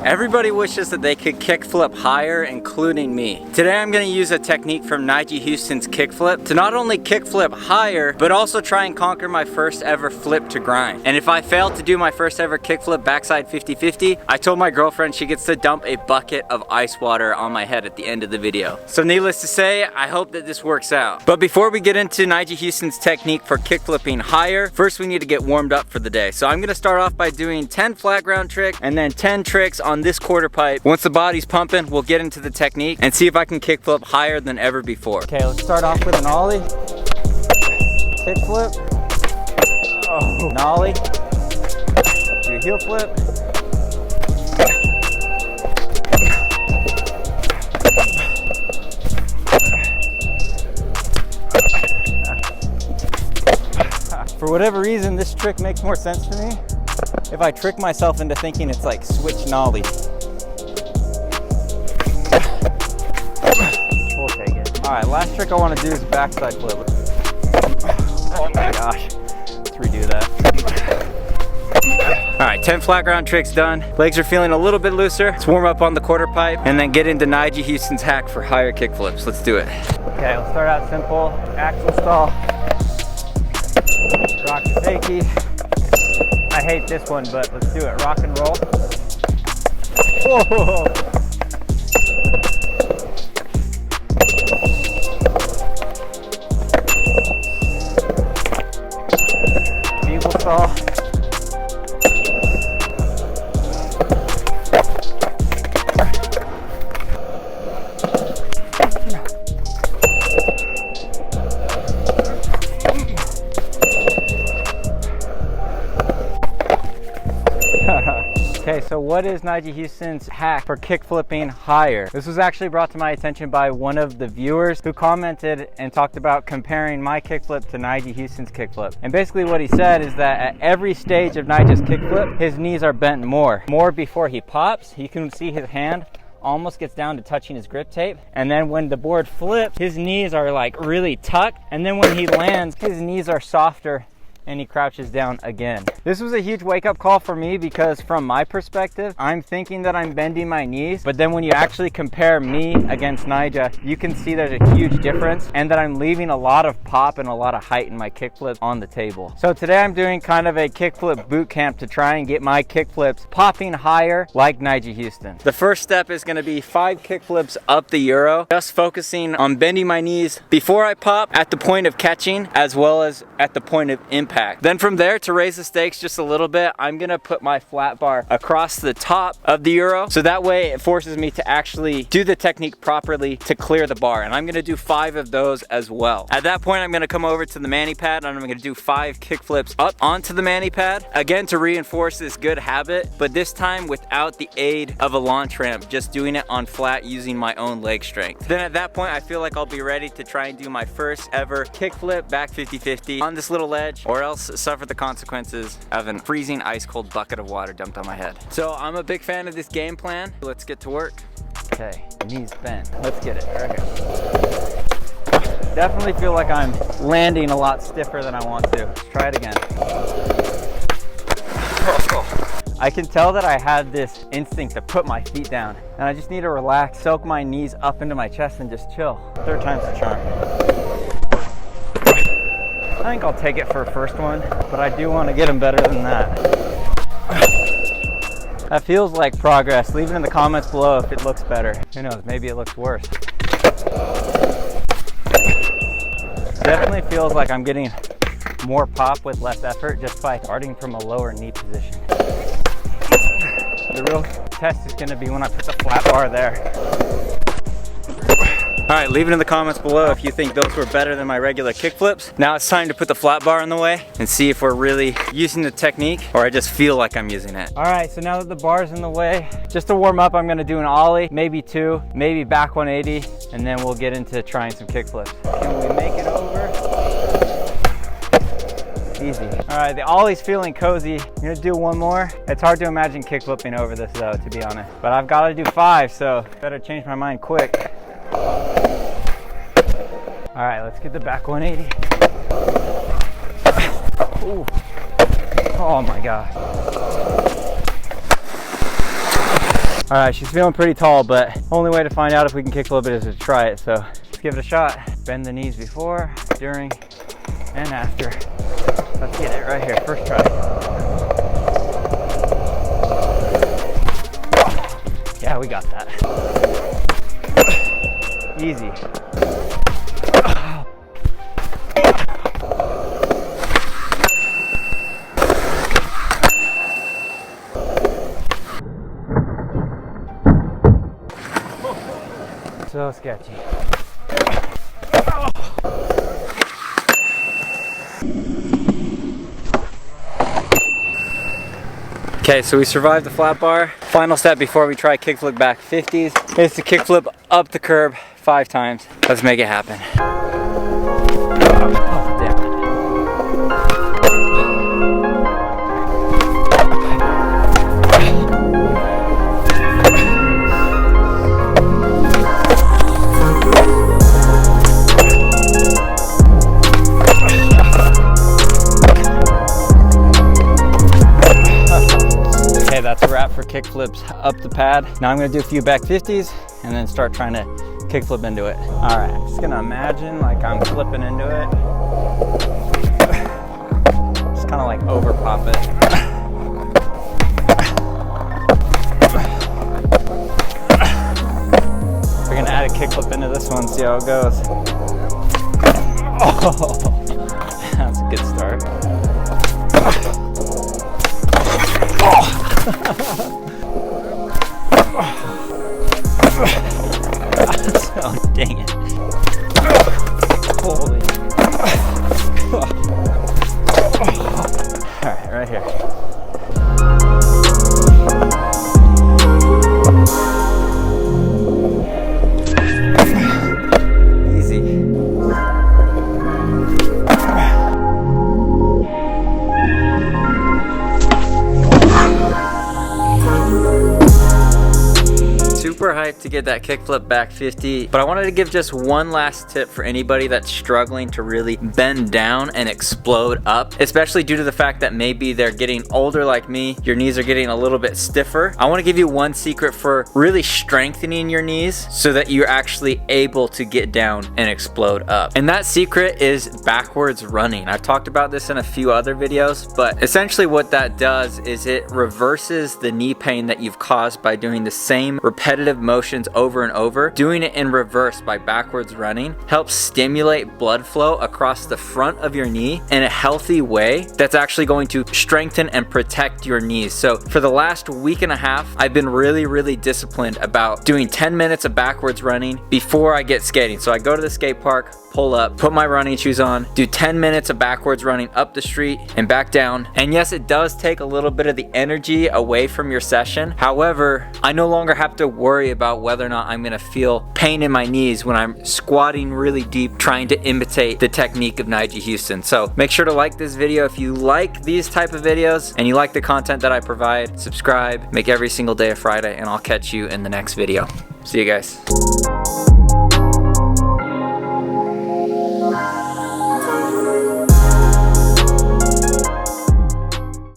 Everybody wishes that they could kickflip higher, including me. Today I'm going to use a technique from Nyjah Huston'S kickflip to not only kickflip higher, but also try and conquer my first ever flip to grind. And if I fail to do my first ever kickflip backside 50-50, I told my girlfriend she gets to dump a bucket of ice water on my head at the end of the video. So needless to say, I hope that this works out. But before we get into Nyjah Huston'S technique for kickflipping higher, first we need to get warmed up for the day. So I'm going to start off by doing 10 flat ground tricks and then 10 tricks on this quarter pipe. Once the body's pumping, we'll get into the technique and see if I can kickflip higher than ever before. Okay, let's start off with an ollie, kickflip, an ollie, do a heel flip, for whatever reason, this trick makes more sense to me if I trick myself into thinking it's like switch nollie. We'll take it. All right, last trick I want to do is a backside flip. Oh my gosh, let's redo that. All right, 10 flat ground tricks done. Legs are feeling a little bit looser. Let's warm up on the quarter pipe and then get into Nyjah Huston'S hack for higher kickflips. Let's do it. Okay, let's start out simple. Axle stall, rock to fakie. I hate this one, but let's do it. Rock and roll. Whoa. Bugle saw. Okay, so what is Nyjah Huston'S hack for kickflipping higher? This was actually brought to my attention by one of the viewers who commented and talked about comparing my kickflip to Nyjah Huston'S kickflip. And basically what he said is that at every stage of Nyjah's kickflip, his knees are bent more before he pops. You can see his hand almost gets down to touching his grip tape, and then when the board flips, his knees are like really tucked, and then when he lands, his knees are softer and he crouches down again. This was a huge wake-up call for me because from my perspective, I'm thinking that I'm bending my knees, but then when you actually compare me against Nyjah, you can see there's a huge difference and that I'm leaving a lot of pop and a lot of height in my kickflips on the table. So today I'm doing kind of a kickflip boot camp to try and get my kickflips popping higher like Nyjah Huston. The first step is gonna be 5 kickflips up the Euro, just focusing on bending my knees before I pop at the point of catching as well as at the point of impact. Then from there, to raise the stakes just a little bit, I'm gonna put my flat bar across the top of the Euro, so that way it forces me to actually do the technique properly to clear the bar, and I'm gonna do 5 of those as well. At that point, I'm gonna come over to the mani pad and I'm gonna do 5 kickflips up onto the mani pad, again to reinforce this good habit, but this time without the aid of a launch ramp, just doing it on flat using my own leg strength. Then at that point, I feel like I'll be ready to try and do my first ever kickflip back 50-50 on this little ledge, or else suffer the consequences of a freezing ice cold bucket of water dumped on my head. So I'm a big fan of this game plan. Let's get to work. Okay, knees bent. Let's get it right here. Definitely feel like I'm landing a lot stiffer than I want to. Let's try it again. I can tell that I had this instinct to put my feet down, and I just need to relax, soak my knees up into my chest and just chill. 3rd time's the charm. I think I'll take it for a first one, but I do want to get them better than that. That feels like progress. Leave it in the comments below if it looks better. Who knows, maybe it looks worse. Definitely feels like I'm getting more pop with less effort just by starting from a lower knee position. The real test is going to be when I put the flat bar there. All right, leave it in the comments below if you think those were better than my regular kickflips. Now it's time to put the flat bar in the way and see if we're really using the technique or I just feel like I'm using it. All right, so now that the bar's in the way, just to warm up, I'm gonna do an ollie, maybe 2, maybe back 180, and then we'll get into trying some kickflips. Can we make it over? Easy. All right, the ollie's feeling cozy. I'm gonna do one more. It's hard to imagine kickflipping over this though, to be honest. But I've gotta do 5, so better change my mind quick. All right, let's get the back 180. Ooh. Oh my God. All right, she's feeling pretty tall, but only way to find out if we can kickflip it is to try it. So let's give it a shot. Bend the knees before, during, and after. Let's get it right here, first try. Yeah, we got that. Easy. So sketchy. Okay, so we survived the flat bar. Final step before we try kickflip back 50s is to kickflip up the curb 5 times. Let's make it happen. Oh, damn it. Okay, that's a wrap for kickflips up the pad. Now I'm gonna do a few back 50s and then start trying to kickflip into it. All right, just gonna imagine like I'm flipping into it. Just kind of like over pop it. We're gonna add a kickflip into this one, see how it goes. Oh, that's a good start. Oh, dang it. Holy. All right, right here. Easy. Super hyped to get that kickflip back 50, but I wanted to give just one last tip for anybody that's struggling to really bend down and explode up, especially due to the fact that maybe they're getting older like me, your knees are getting a little bit stiffer. I want to give you one secret for really strengthening your knees so that you're actually able to get down and explode up. And that secret is backwards running. I've talked about this in a few other videos, but essentially what that does is it reverses the knee pain that you've caused by doing the same repetitive motions over and over. Doing it in reverse by backwards running helps stimulate blood flow across the front of your knee in a healthy way that's actually going to strengthen and protect your knees. So for the last week and a half, I've been really disciplined about doing 10 minutes of backwards running before I get skating. So I go to the skate park, pull up, put my running shoes on, do 10 minutes of backwards running up the street and back down. And yes, it does take a little bit of the energy away from your session. However, I no longer have to worry about whether or not I'm gonna feel pain in my knees when I'm squatting really deep trying to imitate the technique of Nyjah Huston. So make sure to like this video if you like these type of videos and you like the content that I provide. Subscribe, make every single day a Friday, and I'll catch you in the next video. See you guys.